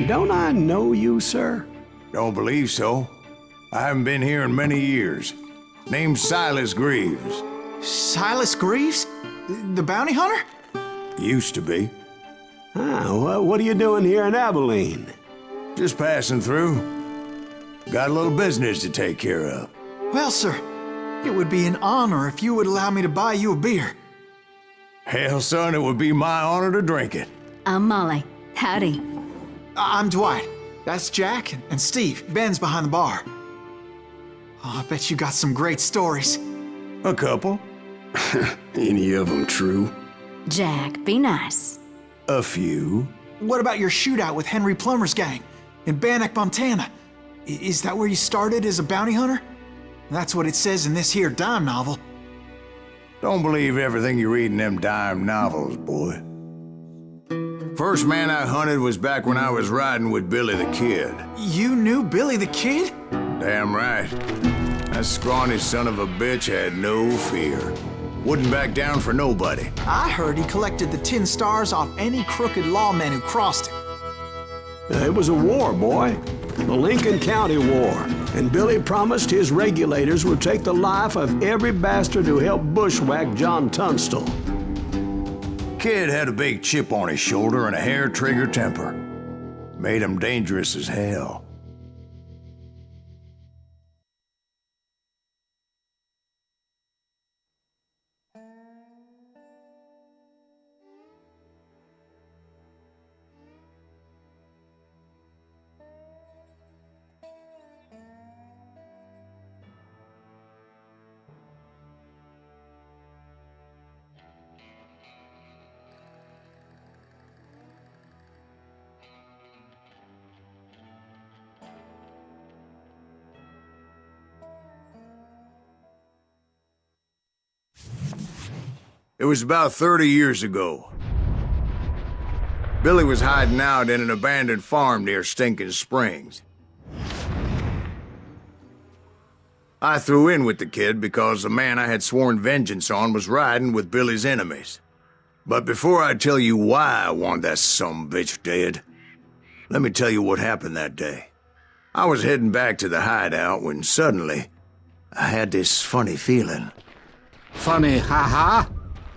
don't I know you, sir? Don't believe so. I haven't been here in many years. Name's Silas Greaves. Silas Greaves? The bounty hunter? Used to be. Well, what are you doing here in Abilene? Just passing through. Got a little business to take care of. Well, sir, it would be an honor if you would allow me to buy you a beer. Hell, son, it would be my honor to drink it. I'm Molly. Howdy. I'm Dwight. That's Jack and Steve. Ben's behind the bar. Oh, I bet you got some great stories. A couple. Any of them true? Jack, be nice. A few. What about your shootout with Henry Plummer's gang in Bannock, Montana? Is that where you started as a bounty hunter? That's what it says in this here dime novel. Don't believe everything you read in them dime novels, boy. First man I hunted was back when I was riding with Billy the Kid. You knew Billy the Kid? Damn right. That scrawny son of a bitch had no fear. Wouldn't back down for nobody. I heard he collected the 10 stars off any crooked lawmen who crossed him. It was a war, boy. The Lincoln County War. And Billy promised his regulators would take the life of every bastard who helped bushwhack John Tunstall. Kid had a big chip on his shoulder and a hair-trigger temper. Made him dangerous as hell. It was about 30 years ago. Billy was hiding out in an abandoned farm near Stinking Springs. I threw in with the kid because the man I had sworn vengeance on was riding with Billy's enemies. But before I tell you why I want that sumbitch dead, let me tell you what happened that day. I was heading back to the hideout when suddenly I had this funny feeling. Funny, ha-ha?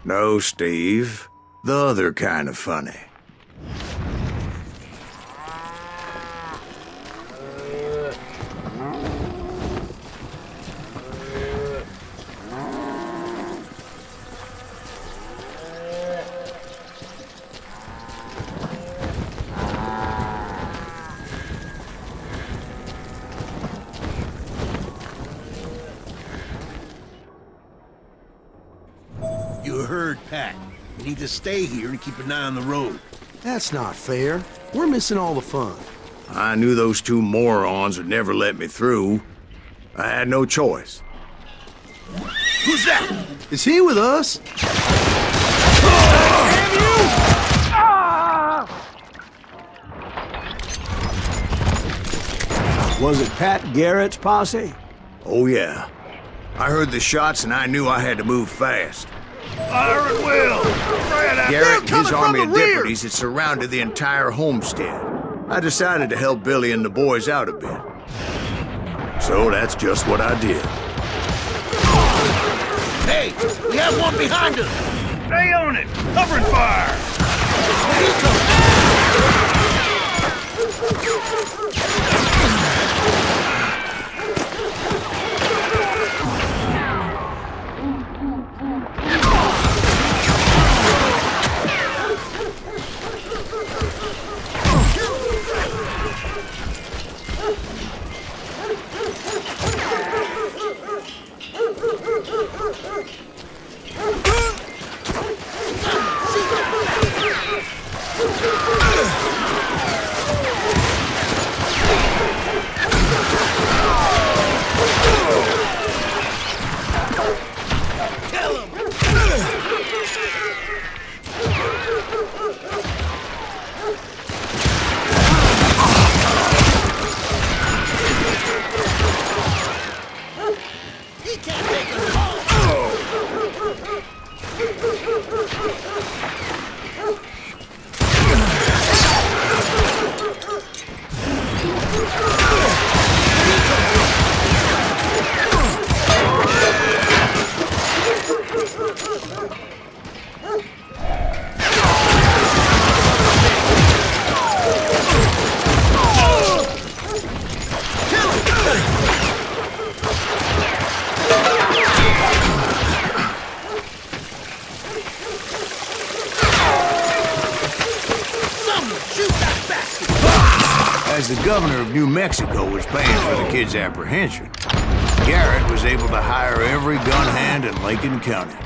No, Steve. The other kind of funny. You heard Pat. You need to stay here and keep an eye on the road. That's not fair. We're missing all the fun. I knew those two morons would never let me through. I had no choice. Who's that? Is he with us? Was it Pat Garrett's posse? Oh yeah. I heard the shots and I knew I had to move fast. Fire at will! Garrett and his army of deputies had surrounded the entire homestead. I decided to help Billy and the boys out a bit. So that's just what I did. Hey, we have one behind us! Stay on it! Covering fire! As the governor of New Mexico was paying for the kid's apprehension, Garrett was able to hire every gun hand in Lincoln County.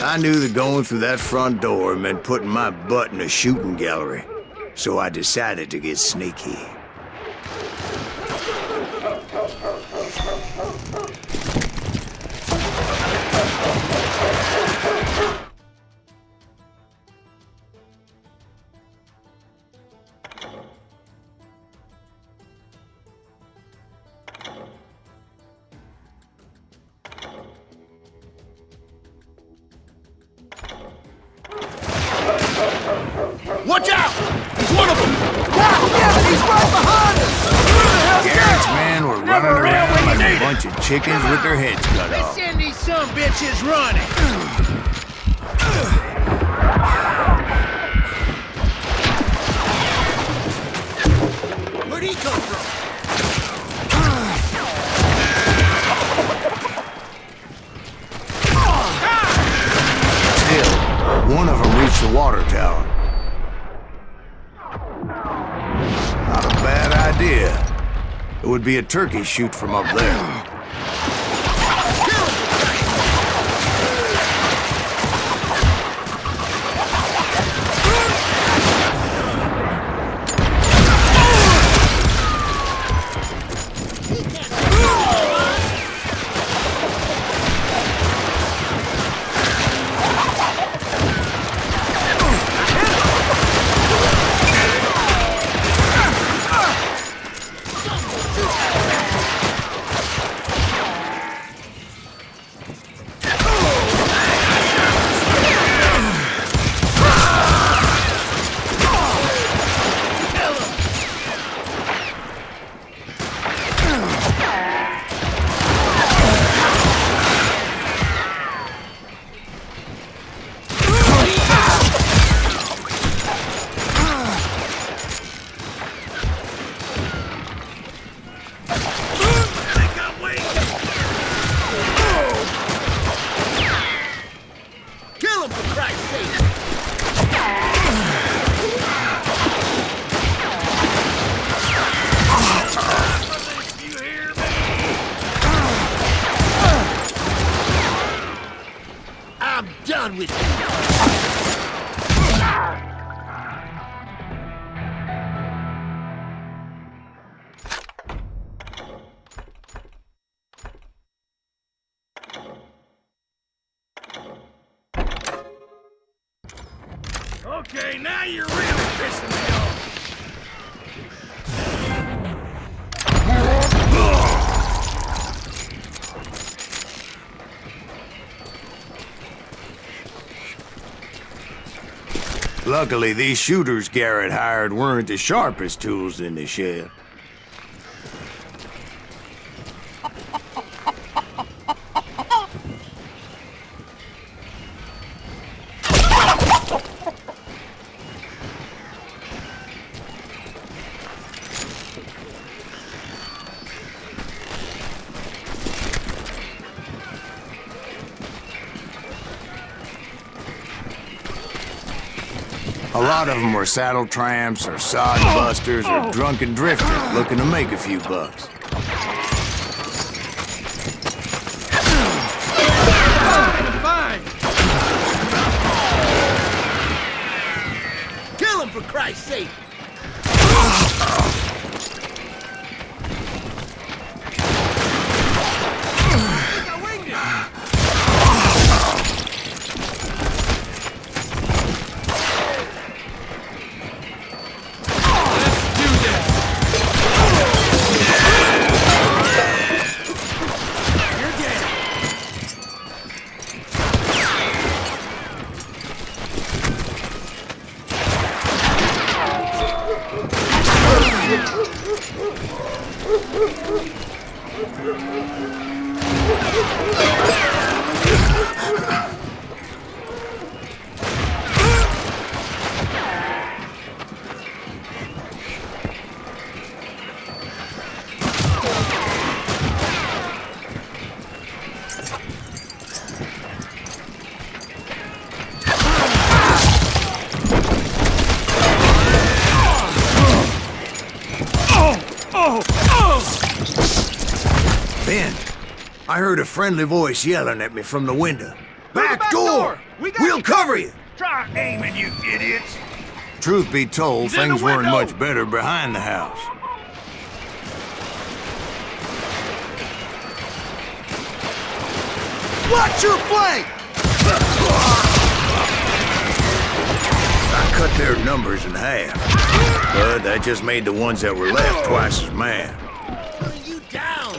I knew that going through that front door meant putting my butt in a shooting gallery, so I decided to get sneaky. Watch out! He's one of them! He's right behind us! Garrett's men were running around like a bunch of chickens with their heads cut off. Send these some bitches running! Where'd he come from? Still, one of them reached the water tower. Not a bad idea. It would be a turkey shoot from up there. With you. Okay, now you're really pissing me off. Luckily, these shooters Garrett hired weren't the sharpest tools in the shed. A lot of them were saddle tramps or sod busters or drunken drifters looking to make a few bucks. Fine! Kill him for Christ's sake! Ben, I heard a friendly voice yelling at me from the window. Back door! We'll cover you! Try aiming, you idiots! Truth be told, He's in the things weren't window. much better behind the house. Watch your flank! I cut their numbers in half, but that just made the ones that were left twice as mad. You down!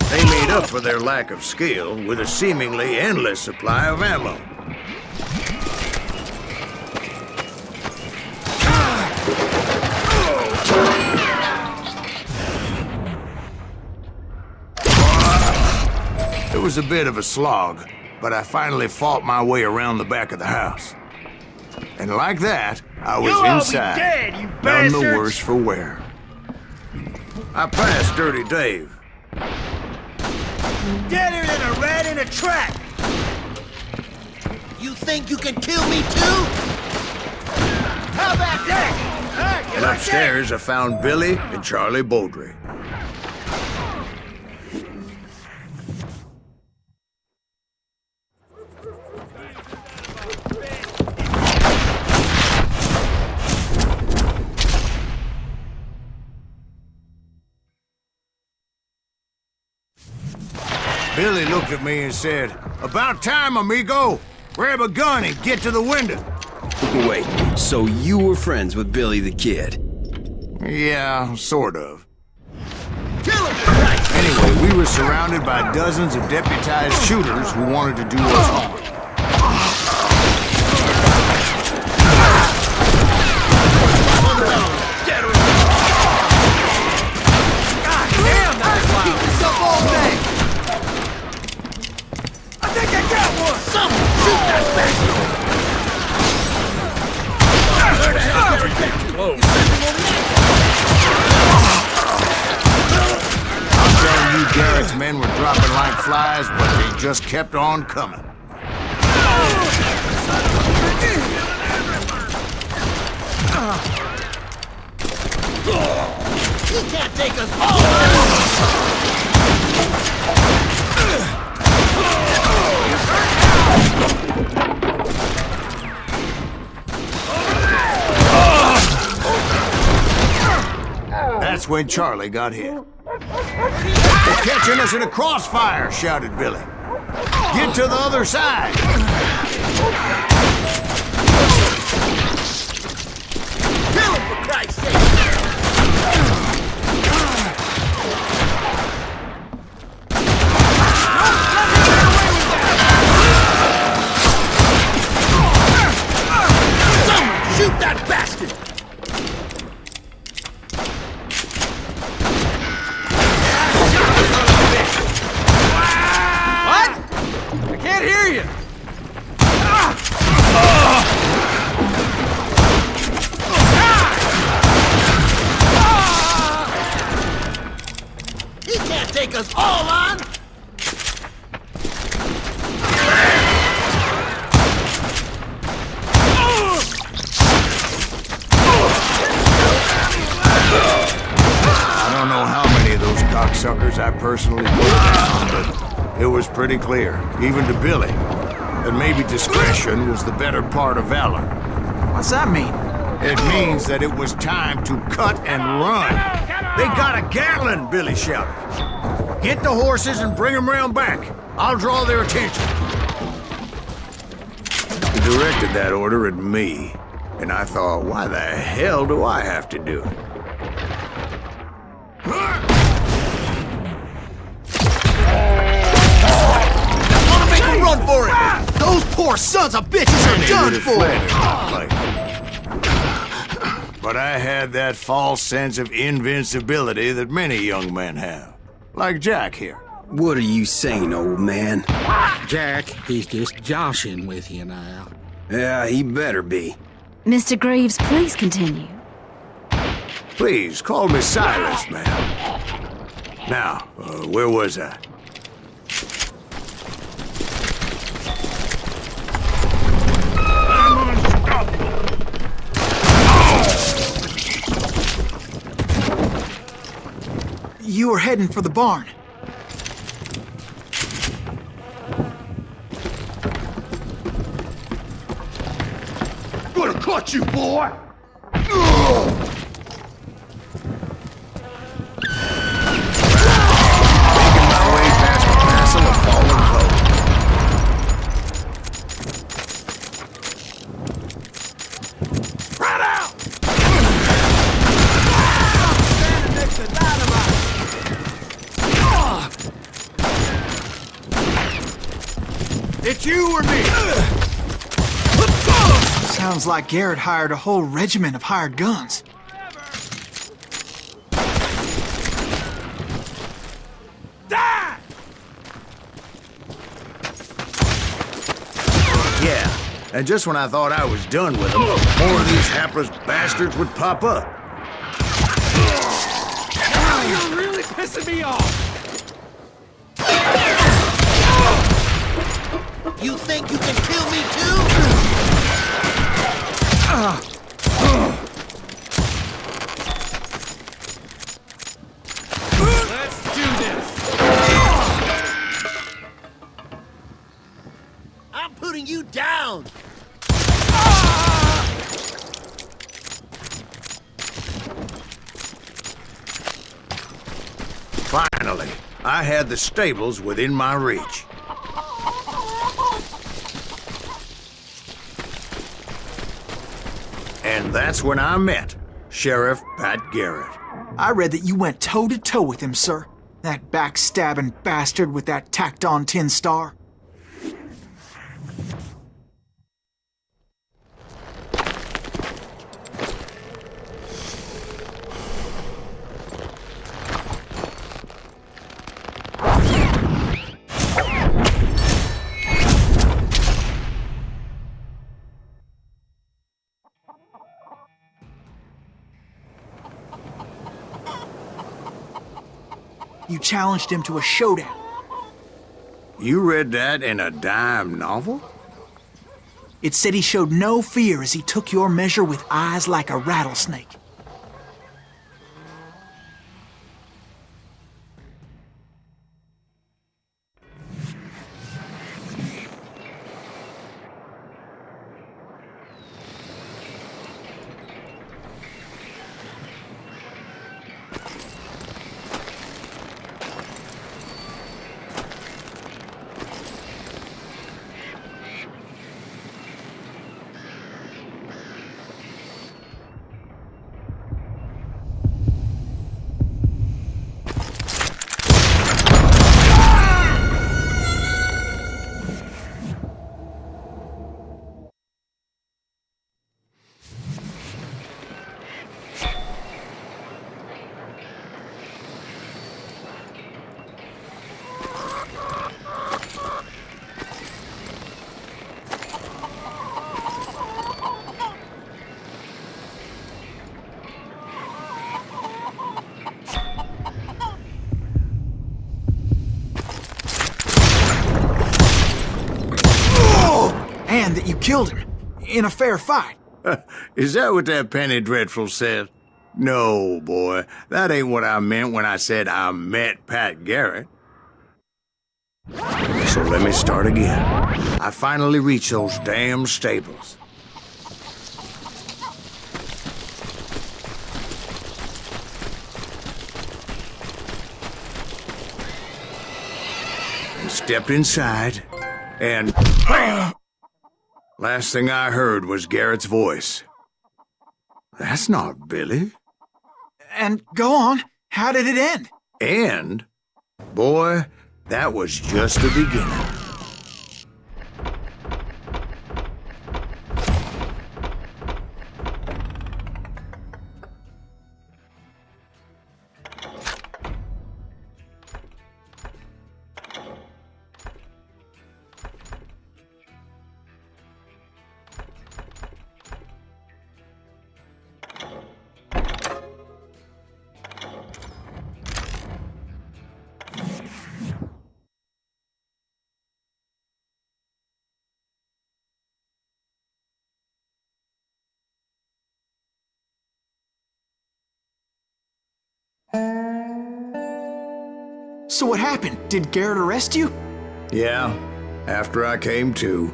They made up for their lack of skill with a seemingly endless supply of ammo. It was a bit of a slog, but I finally fought my way around the back of the house. And like that, I was You'll all be inside, dead, you none the bastards. worse for wear. I passed Dirty Dave. Deader than a rat in a trap! You think you can kill me too? How about that? And upstairs, I found Billy and Charlie Beaudry. Billy looked at me and said, "About time, amigo! Grab a gun and get to the window!" Wait, so you were friends with Billy the Kid? Yeah, sort of. Kill him! Anyway, we were surrounded by dozens of deputized shooters who wanted to do us harm. Keep this up all day! I think I got one! Someone shoot that bastard! I'm telling you, Garrett's men were dropping like flies, but they just kept on coming. He can't take us all! That's when Charlie got hit. "They're catching us in a crossfire," shouted Billy. "Get to the other side!" Kill him, for Christ's sake! Someone shoot that bastard! What? I can't hear you! He can't take us all on! I don't know how many of those cocksuckers I personally put down, but it was pretty clear, even to Billy, that maybe discretion was the better part of valor. What's that mean? It means that it was time to cut and run. "They got a Gatling!" Billy shouted. "Get the horses and bring them round back. I'll draw their attention." He directed that order at me, and I thought, why the hell do I have to do it? Wanna make a run for it! Those poor sons of bitches are Many done would have for! fled in that fight. But I had that false sense of invincibility that many young men have. Like Jack here. What are you saying, old man? Jack, he's just joshing with you now. Yeah, he better be. Mr. Greaves, please continue. Please, call me Silas, man. Now, where was I? we're heading for the barn. Gonna cut you, boy! Making my way past the castle of fallen foes. Right out! Standing next to dynamite. It's you or me! Sounds like Garrett hired a whole regiment of hired guns. Die! Yeah, and just when I thought I was done with them, more of these hapless bastards would pop up. You're really pissing me off! You think you can kill me too? Let's do this! I'm putting you down. Finally, I had the stables within my reach. And that's when I met Sheriff Pat Garrett. I read that you went toe-to-toe with him, sir. That backstabbing bastard with that tacked-on tin star. You challenged him to a showdown. You read that in a dime novel? It said he showed no fear as he took your measure with eyes like a rattlesnake. And that you killed him in a fair fight. Is that what that Penny Dreadful said? No, boy. That ain't what I meant when I said I met Pat Garrett. So let me start again. I finally reached those damn stables. And stepped inside, and BAM! Last thing I heard was Garrett's voice. That's not Billy. And go on, how did it end? And, boy, that was just the beginning. So what happened? Did Garrett arrest you? Yeah, after I came to,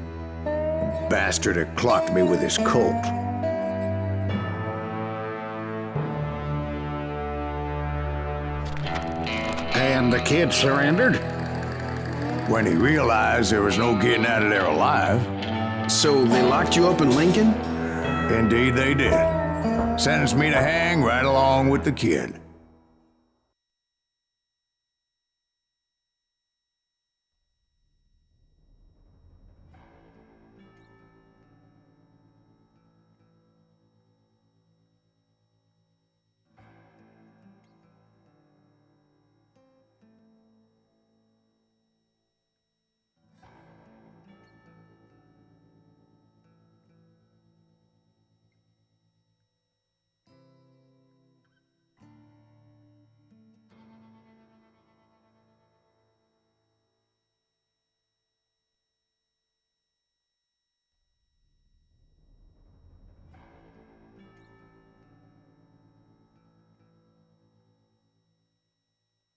the bastard had clocked me with his Colt. And the kid surrendered? When he realized there was no getting out of there alive. So they locked you up in Lincoln? Indeed they did. Sentenced me to hang right along with the kid.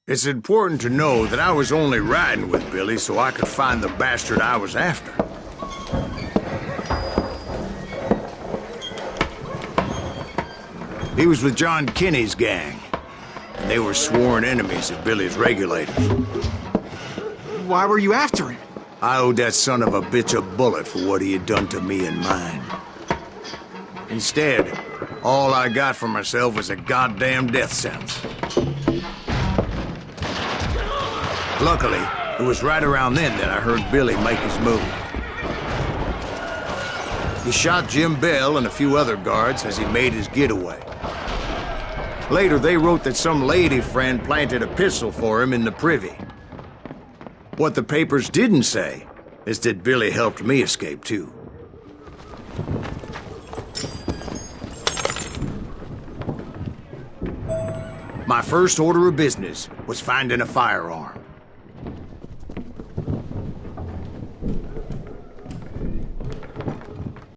It's important to know that I was only riding with Billy so I could find the bastard I was after. He was with John Kinney's gang, and they were sworn enemies of Billy's regulators. Why were you after him? I owed that son of a bitch a bullet for what he had done to me and mine. Instead, all I got for myself was a goddamn death sentence. Luckily, it was right around then that I heard Billy make his move. He shot Jim Bell and a few other guards as he made his getaway. Later, they wrote that some lady friend planted a pistol for him in the privy. What the papers didn't say is that Billy helped me escape, too. My first order of business was finding a firearm.